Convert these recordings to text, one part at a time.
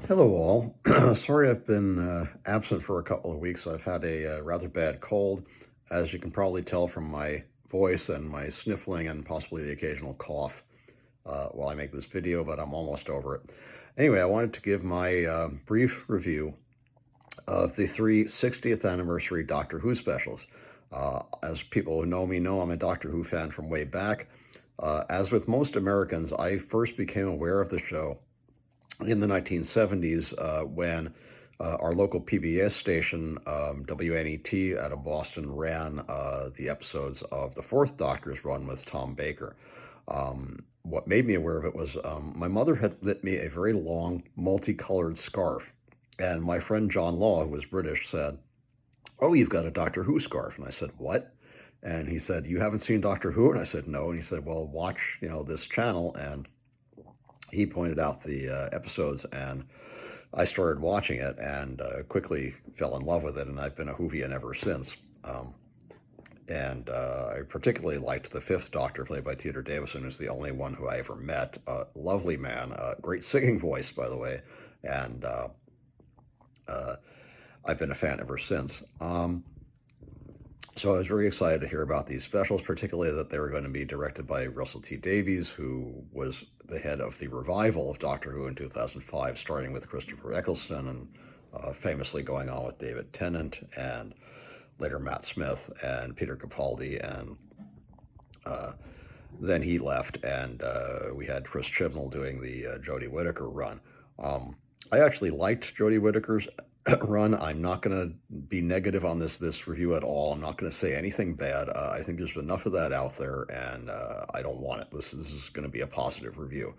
Hello, all. Sorry I've been absent for a couple of weeks. I've had a rather bad cold, as you can probably tell from my voice and my sniffling and possibly the occasional cough while I make this video, but I'm almost over it. Anyway, I wanted to give my brief review of the three 60th anniversary Doctor Who specials. As people who know me know, I'm a Doctor Who fan from way back. As with most Americans, I first became aware of the show in the 1970s when our local PBS station, WNET out of Boston, ran the episodes of the Fourth Doctor's run with Tom Baker. What made me aware of it was my mother had knit me a very long, multicolored scarf. And my friend John Law, who was British, said, "Oh, you've got a Doctor Who scarf." And I said, "What?" And he said, "You haven't seen Doctor Who?" And I said, "No." And he said, "Well, watch, this channel." And he pointed out the episodes, and I started watching it and quickly fell in love with it, and I've been a Whovian ever since. And I particularly liked the Fifth Doctor, played by Theodore Davison, who's the only one who I ever met. Lovely man, great singing voice, by the way, and I've been a fan ever since. So I was very excited to hear about these specials, particularly that they were going to be directed by Russell T Davies, who was the head of the revival of Doctor Who in 2005, starting with Christopher Eccleston and famously going on with David Tennant and later Matt Smith and Peter Capaldi, and then he left, and we had Chris Chibnall doing the Jodie Whittaker run. I actually liked Jodie Whittaker's run. I'm not going to be negative on this review at all. I'm not going to say anything bad. I think there's enough of that out there, and I don't want it. This is going to be a positive review.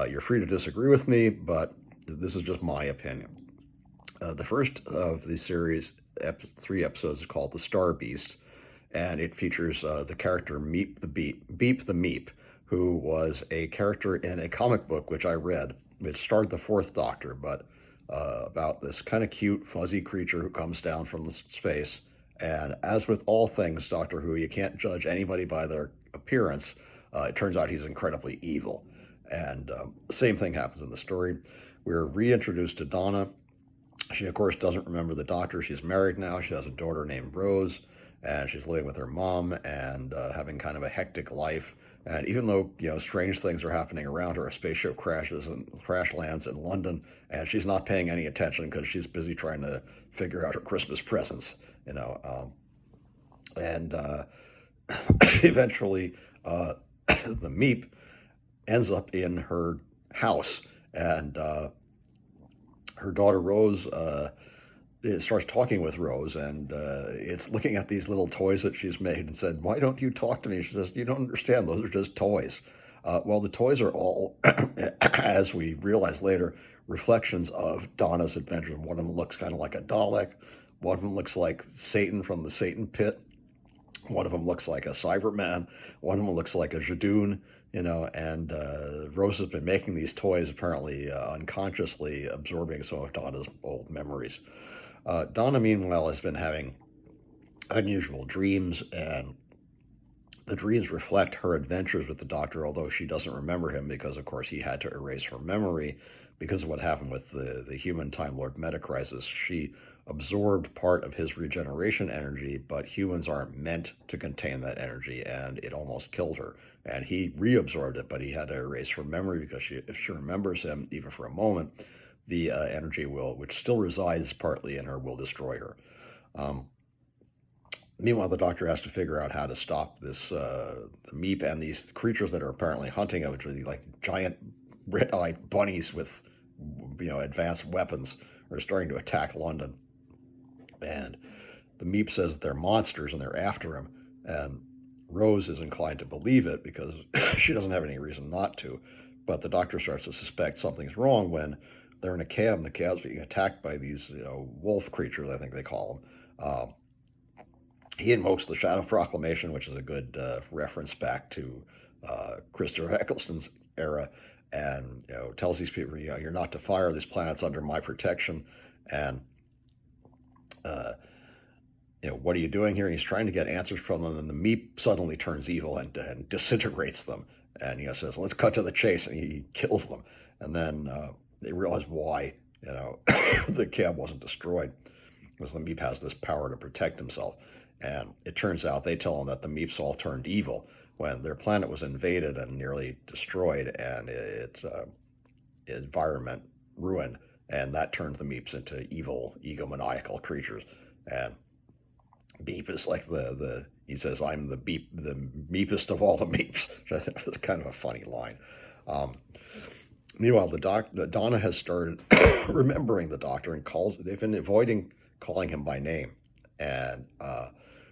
You're free to disagree with me, but this is just my opinion. The first of the series, three episodes, is called The Star Beast, and it features the character Beep the Meep, who was a character in a comic book which I read, which starred the Fourth Doctor, but about this kind of cute, fuzzy creature who comes down from the space. And as with all things Doctor Who, you can't judge anybody by their appearance. It turns out he's incredibly evil. And the same thing happens in the story. We're reintroduced to Donna. She, of course, doesn't remember the Doctor. She's married now. She has a daughter named Rose, and she's living with her mom and having kind of a hectic life. And even though, strange things are happening around her, a spaceship crashes and crash lands in London, and she's not paying any attention because she's busy trying to figure out her Christmas presents, and eventually the Meep ends up in her house, and her daughter Rose starts talking with Rose, and it's looking at these little toys that she's made and said, "Why don't you talk to me?" She says, "You don't understand, those are just toys." Well, the toys are all, as we realize later, reflections of Donna's adventure. One of them looks kind of like a Dalek. One of them looks like Satan from the Satan pit. One of them looks like a Cyberman. One of them looks like a Jadoon, and Rose has been making these toys, apparently unconsciously absorbing some of Donna's old memories. Donna, meanwhile, has been having unusual dreams, and the dreams reflect her adventures with the Doctor, although she doesn't remember him because, of course, he had to erase her memory because of what happened with the human Time Lord Metacrisis. She absorbed part of his regeneration energy, but humans aren't meant to contain that energy, and it almost killed her. And he reabsorbed it, but he had to erase her memory because if she remembers him, even for a moment, the energy which still resides partly in her, will destroy her. Meanwhile, the Doctor has to figure out how to stop this the Meep and these creatures that are apparently hunting him, which are like giant red-eyed bunnies with advanced weapons, are starting to attack London. And the Meep says that they're monsters and they're after him, and Rose is inclined to believe it because she doesn't have any reason not to. But the Doctor starts to suspect something's wrong when they're in a cab, and the cab's being attacked by these wolf creatures, I think they call them. He invokes the Shadow Proclamation, which is a good reference back to Christopher Eccleston's era, and tells these people, you're not to fire. This planet's under my protection, and what are you doing here? And he's trying to get answers from them, and the Meep suddenly turns evil and disintegrates them, and says, "Let's cut to the chase," and he kills them, and then they realize why the cab wasn't destroyed because the Meep has this power to protect himself. And it turns out they tell him that the Meeps all turned evil when their planet was invaded and nearly destroyed, and its environment ruined, and that turned the Meeps into evil, egomaniacal creatures. And Beep is like he says, I'm the Meepest of all the Meeps, which I think was kind of a funny line. Um, Meanwhile, the Donna has started remembering the doctor and they've been avoiding calling him by name, and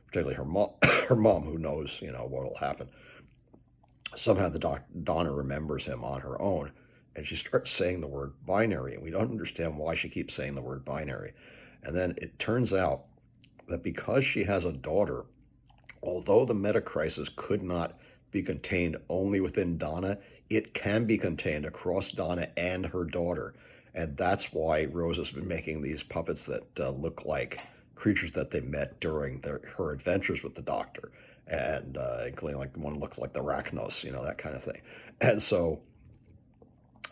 particularly her mom, her mom, who knows what will happen. Somehow Donna remembers him on her own, and she starts saying the word binary, and we don't understand why she keeps saying the word binary. And then it turns out that because she has a daughter, although the meta crisis could not be contained only within Donna, it can be contained across Donna and her daughter. And that's why Rose has been making these puppets that look like creatures that they met during her adventures with the Doctor. And including like one looks like the Arachnos, that kind of thing. And so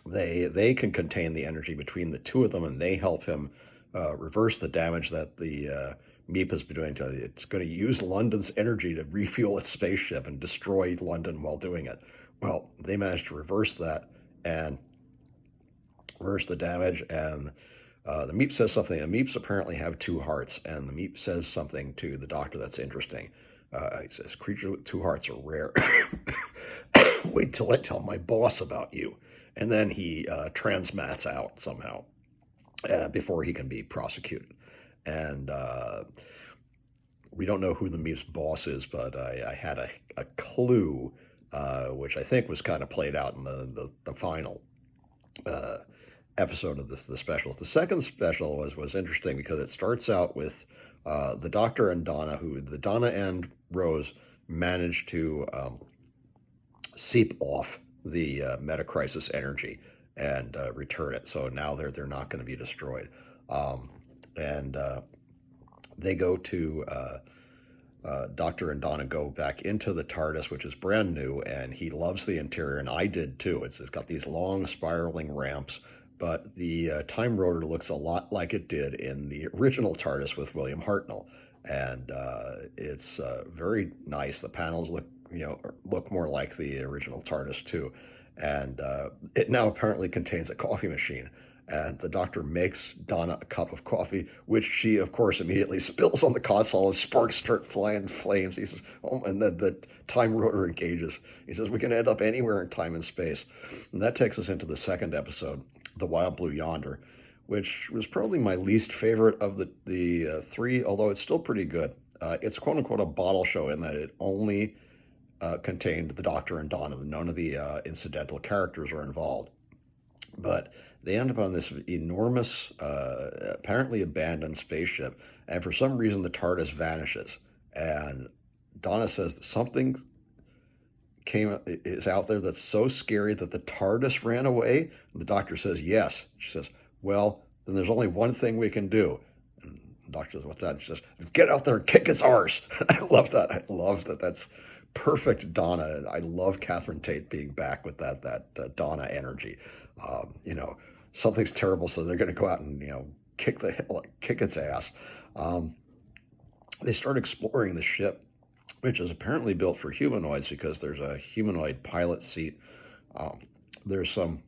they can contain the energy between the two of them, and they help him reverse the damage that the Meep has been doing. It's going to use London's energy to refuel its spaceship and destroy London while doing it. Well, they managed to reverse that and reverse the damage, and the Meep says something. The Meeps apparently have two hearts, and the Meep says something to the Doctor that's interesting. He says, creatures with two hearts are rare. Wait till I tell my boss about you. And then he transmats out somehow before he can be prosecuted. And we don't know who the Meep's boss is, but I had a clue, which I think was kind of played out in the final episode of the specials. The second special was interesting because it starts out with the Doctor and Donna, Donna and Rose managed to seep off the meta-crisis energy and return it. So now they're not going to be destroyed. And they go to Doctor and Donna go back into the TARDIS, which is brand new, and he loves the interior, and I did too. It's got these long spiraling ramps, but the Time Rotor looks a lot like it did in the original TARDIS with William Hartnell, and it's very nice. The panels look more like the original TARDIS too, and it now apparently contains a coffee machine. And the Doctor makes Donna a cup of coffee, which she, of course, immediately spills on the console, and sparks start flying flames. He says, oh, and then the Time Rotor engages. He says, we can end up anywhere in time and space. And that takes us into the second episode, The Wild Blue Yonder, which was probably my least favorite of the three, although it's still pretty good. It's quote-unquote a bottle show in that it only contained the Doctor and Donna. None of the incidental characters are involved. But they end up on this enormous, apparently abandoned spaceship, and for some reason the TARDIS vanishes. And Donna says that something is out there that's so scary that the TARDIS ran away. And the Doctor says, yes. She says, well, then there's only one thing we can do. And the Doctor says, what's that? And she says, get out there and kick its arse. I love that. I love that. That's perfect Donna. I love Catherine Tate being back with that Donna energy. Something's terrible, so they're going to go out and kick its ass. They start exploring the ship, which is apparently built for humanoids because there's a humanoid pilot seat. There's some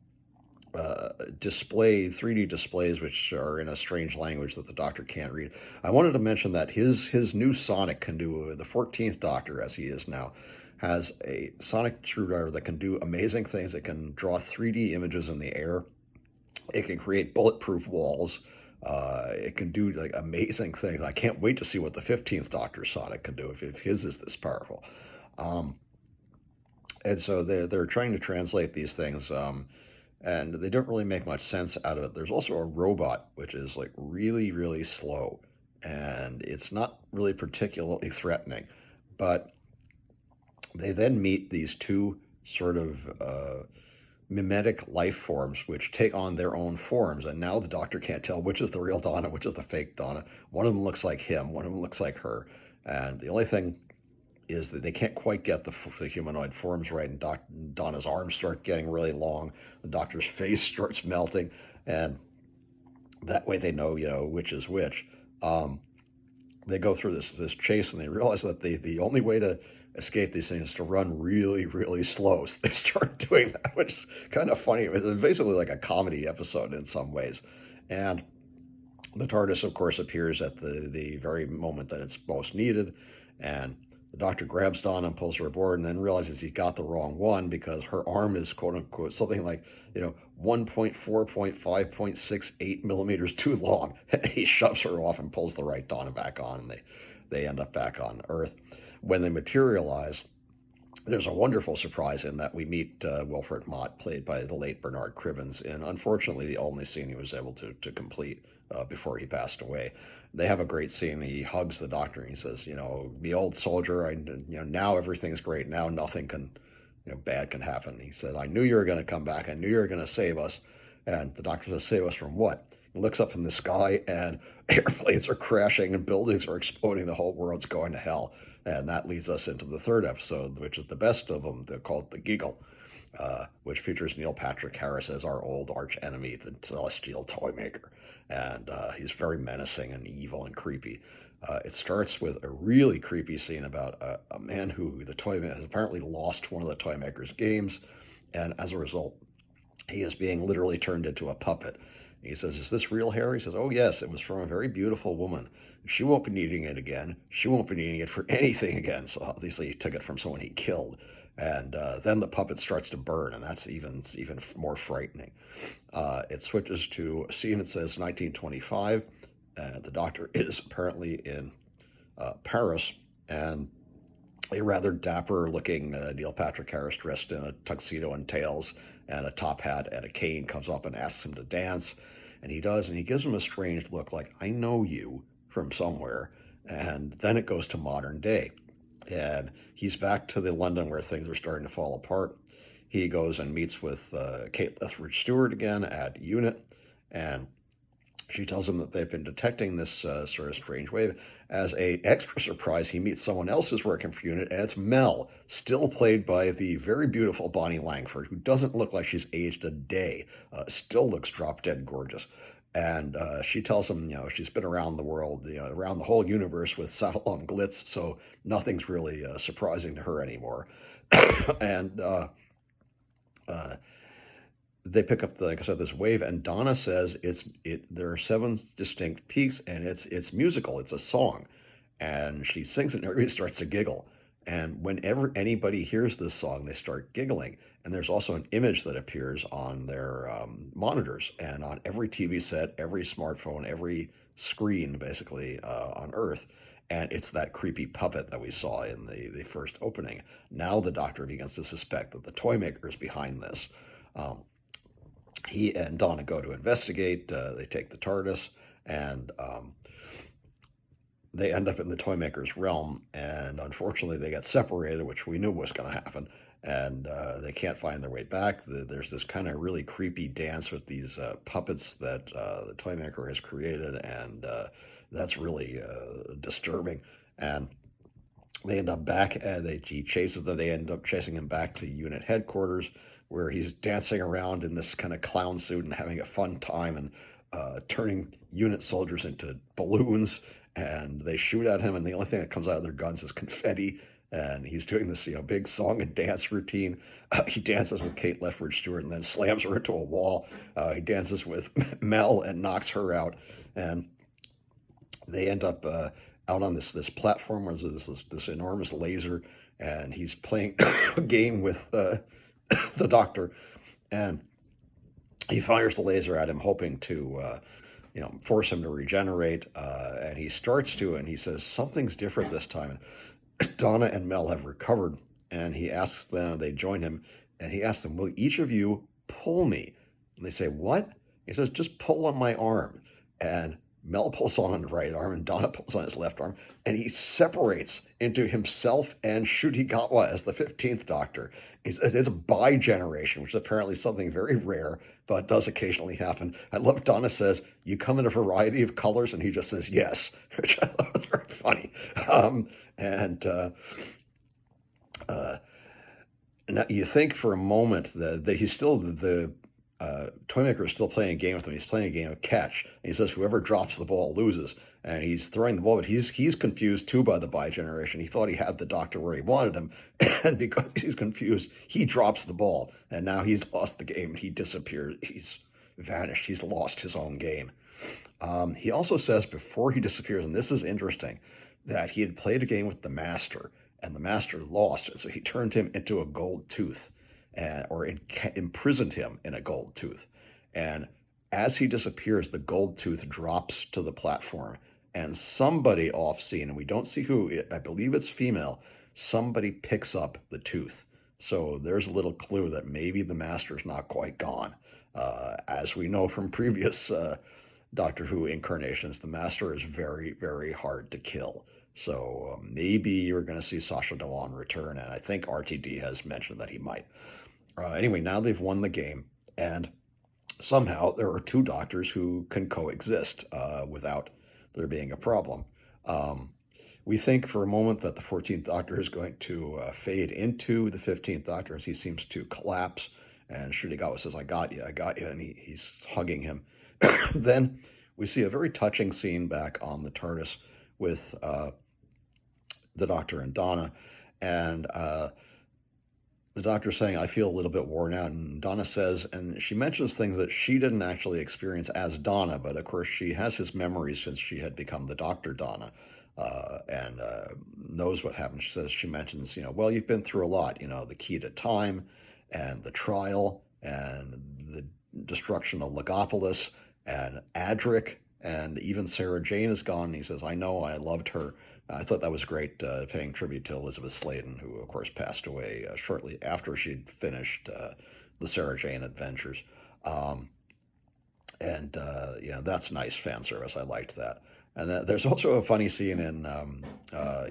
3D displays which are in a strange language that the Doctor can't read. I wanted to mention that his new Sonic can do, the 14th Doctor as he is now, has a sonic screwdriver that can do amazing things. It can draw 3D images in the air. It can create bulletproof walls. It can do like amazing things. I can't wait to see what the 15th Doctor Sonic can do if his is this powerful. And so they're trying to translate these things, and they don't really make much sense out of it. There's also a robot which is like really, really slow, and it's not really particularly threatening. But they then meet these two sort of mimetic life forms which take on their own forms, and now the Doctor can't tell which is the real Donna, which is the fake Donna. One of them looks like him, one of them looks like her, and the only thing is that they can't quite get the humanoid forms right, and Donna's arms start getting really long, the Doctor's face starts melting, and That way they know, which is which. Um, they go through this chase and they realize that the only way to escape these things is to run really, really slow. So they start doing that, which is kind of funny. It's basically like a comedy episode in some ways. And the TARDIS, of course, appears at the very moment that it's most needed, and the Doctor grabs Donna and pulls her aboard, and then realizes he got the wrong one because her arm is quote unquote something like 1.4.5.68 millimeters too long. And he shoves her off and pulls the right Donna back on, and they end up back on Earth. When they materialize, there's a wonderful surprise in that we meet Wilfred Mott, played by the late Bernard Cribbins, in unfortunately the only scene he was able to complete before he passed away. They have a great scene. He hugs the Doctor and he says, "The old soldier, now everything's great. Now nothing bad can happen." He said, "I knew you were going to come back. I knew you were going to save us." And the Doctor says, "Save us from what?" He looks up in the sky and airplanes are crashing and buildings are exploding. The whole world's going to hell. And that leads us into the third episode, which is the best of them. They're called The Giggle, which features Neil Patrick Harris as our old arch enemy, the Celestial Toymaker. And he's very menacing and evil and creepy. It starts with a really creepy scene about a man who the Toymaker has apparently lost one of the Toymaker's games. And as a result, he is being literally turned into a puppet. He says, "Is this real hair?" He says, "Oh, yes, it was from a very beautiful woman. She won't be needing it again. She won't be needing it for anything again." So obviously he took it from someone he killed. And then the puppet starts to burn, and that's even more frightening. It switches to a scene that says 1925. The Doctor is apparently in Paris, and a rather dapper-looking Neil Patrick Harris, dressed in a tuxedo and tails and a top hat and a cane, comes up and asks him to dance. And he does, and he gives him a strange look like, "I know you from somewhere." And then it goes to modern day. And he's back to the London where things are starting to fall apart. He goes and meets with Kate Lethbridge Stewart again at UNIT, and she tells him that they've been detecting this sort of strange wave. As a extra surprise, he meets someone else who's working for UNIT, and it's Mel, still played by the very beautiful Bonnie Langford, who doesn't look like she's aged a day, still looks drop-dead gorgeous. And she tells him, she's been around the world, around the whole universe with Satellon Glitz, so nothing's really surprising to her anymore. And they pick up like I said, this wave, and Donna says there are 7 distinct peaks, and it's musical. It's a song, and she sings it, and everybody starts to giggle. And whenever anybody hears this song, they start giggling. And there's also an image that appears on their monitors and on every TV set, every smartphone, every screen, basically on Earth. And it's that creepy puppet that we saw in the first opening. Now the Doctor begins to suspect that the Toymaker is behind this. He and Donna go to investigate. They take the TARDIS, and they end up in the Toymaker's realm. And unfortunately, they get separated, which we knew was going to happen. And they can't find their way back. There's this kind of really creepy dance with these puppets that the Toymaker has created, and that's really disturbing. And they end up back, and he chases them. They end up chasing him back to UNIT headquarters, where he's dancing around in this kind of clown suit and having a fun time, and turning UNIT soldiers into balloons. And they shoot at him, and the only thing that comes out of their guns is confetti. And he's doing this, big song and dance routine. He dances with Kate Lethbridge Stewart and then slams her into a wall. He dances with Mel and knocks her out. And they end up out on this platform where there's this enormous laser, and he's playing a game with the Doctor, and he fires the laser at him, hoping to force him to regenerate. And he starts to, and he says something's different this time. And Donna and Mel have recovered, and he asks them, they join him, and he asks them, "Will each of you pull me?" And they say, "What?" He says, "Just pull on my arm." And Mel pulls on his right arm, and Donna pulls on his left arm, and he separates into himself and Ncuti Gatwa as the 15th Doctor. It's a bi-generation, which is apparently something very rare, but does occasionally happen. I love Donna says, "You come in a variety of colors," and he just says, "Yes," which I thought was very funny. Now you think for a moment that he's still the Toymaker is still playing a game with him. He's playing a game of catch, and he says whoever drops the ball loses. And he's throwing the ball, but he's confused too by the bi-generation. He thought he had the doctor where he wanted him, and because he's confused, he drops the ball, and now he's lost the game. He disappeared. He's vanished. He's lost his own game. He also says before he disappears, and this is interesting, that he had played a game with the Master, and the Master lost, so he turned him into a gold tooth, or imprisoned him in a gold tooth. And as he disappears, the gold tooth drops to the platform, and somebody off scene, and we don't see who, I believe it's female, somebody picks up the tooth. So there's a little clue that maybe the Master's not quite gone. As we know from previous Doctor Who incarnations, the Master is very, very hard to kill. So maybe you're going to see Sacha Dhawan return, and I think RTD has mentioned that he might. Anyway, now they've won the game, and somehow there are two Doctors who can coexist without there being a problem. We think for a moment that the 14th Doctor is going to fade into the 15th Doctor as he seems to collapse, and Ncuti Gatwa says, I got you, and he's hugging him. Then we see a very touching scene back on the TARDIS with the Doctor and Donna, and the Doctor's saying, I feel a little bit worn out, and Donna says, and she mentions things that she didn't actually experience as Donna, but of course she has his memories since she had become the Dr. Donna, and knows what happened. She mentions, well, you've been through a lot, the key to time, and the trial, and the destruction of Logopolis, and Adric, and even Sarah Jane is gone. And he says, I know, I loved her. I thought that was great, paying tribute to Elizabeth Sladen, who, of course, passed away shortly after she'd finished the Sarah Jane adventures. That's nice fan service. I liked that. And there's also a funny scene in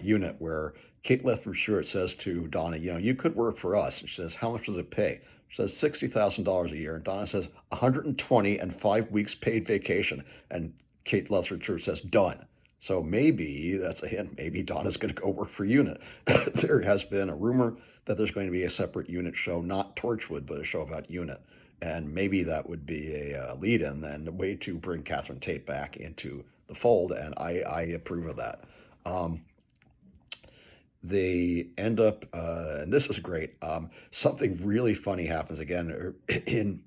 Unit where Kate Lethbridge-Stewart says to Donna, you could work for us. And she says, how much does it pay? She says $60,000 a year. And Donna says 120 and 5 weeks paid vacation. And Kate Lethbridge-Stewart says, done. So maybe that's a hint. Maybe Donna's going to go work for Unit. There has been a rumor that there's going to be a separate Unit show, not Torchwood, but a show about Unit. And maybe that would be a lead-in and a way to bring Catherine Tate back into the fold, and I approve of that. They end up, and this is great, something really funny happens again. In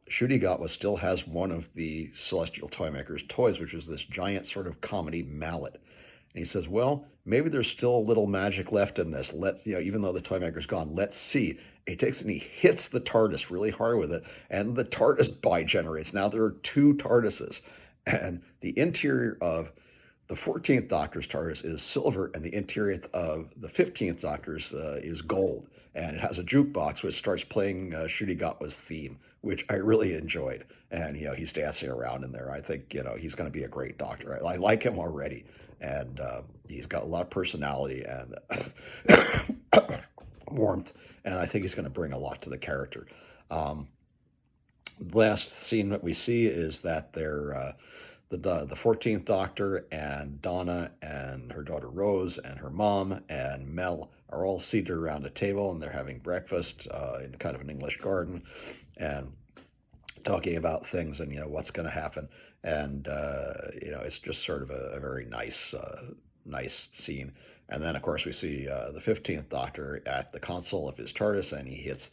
Ncuti Gatwa still has one of the Celestial Toymaker's toys, which is this giant sort of comedy mallet. And he says, well, maybe there's still a little magic left in this. Let's, even though the Toymaker's gone, let's see. And he takes it and he hits the TARDIS really hard with it, and the TARDIS bi-generates. Now there are two TARDISes, and the interior of the 14th Doctor's TARDIS is silver, and the interior of the 15th Doctor's is gold. And it has a jukebox which starts playing Ncuti Gatwa's theme, which I really enjoyed. And, he's dancing around in there. I think, he's going to be a great Doctor. I like him already. And he's got a lot of personality and warmth. And I think he's going to bring a lot to the character. Last scene that we see is that they're the 14th Doctor and Donna and her daughter Rose and her mom and Mel are all seated around a table, and they're having breakfast in kind of an English garden and talking about things and what's going to happen. And it's just sort of a very nice scene. And then of course we see the 15th Doctor at the console of his TARDIS, and he hits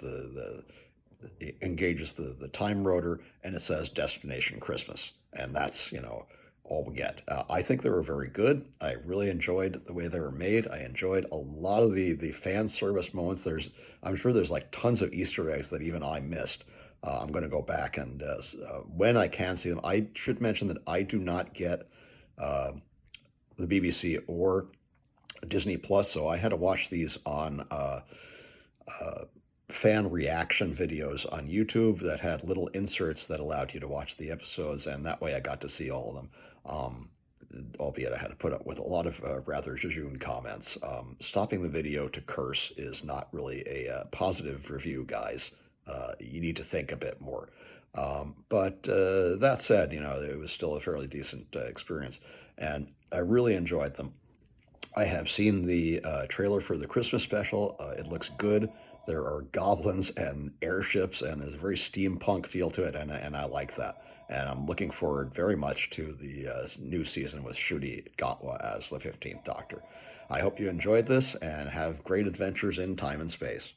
he engages the time rotor, and it says Destination Christmas, and that's all we get. I think they were very good. I really enjoyed the way they were made. I enjoyed a lot of the fan service moments. I'm sure there's like tons of Easter eggs that even I missed. I'm going to go back and when I can see them. I should mention that I do not get the BBC or Disney Plus, so I had to watch these on fan reaction videos on YouTube that had little inserts that allowed you to watch the episodes, and that way I got to see all of them. Albeit I had to put up with a lot of rather jejune comments. Stopping the video to curse is not really a positive review, guys. You need to think a bit more. But that said, it was still a fairly decent experience, and I really enjoyed them. I have seen the trailer for the Christmas special. It looks good. There are goblins and airships, and there's a very steampunk feel to it, and I like that. And I'm looking forward very much to the new season with Ncuti Gatwa as the 15th Doctor. I hope you enjoyed this and have great adventures in time and space.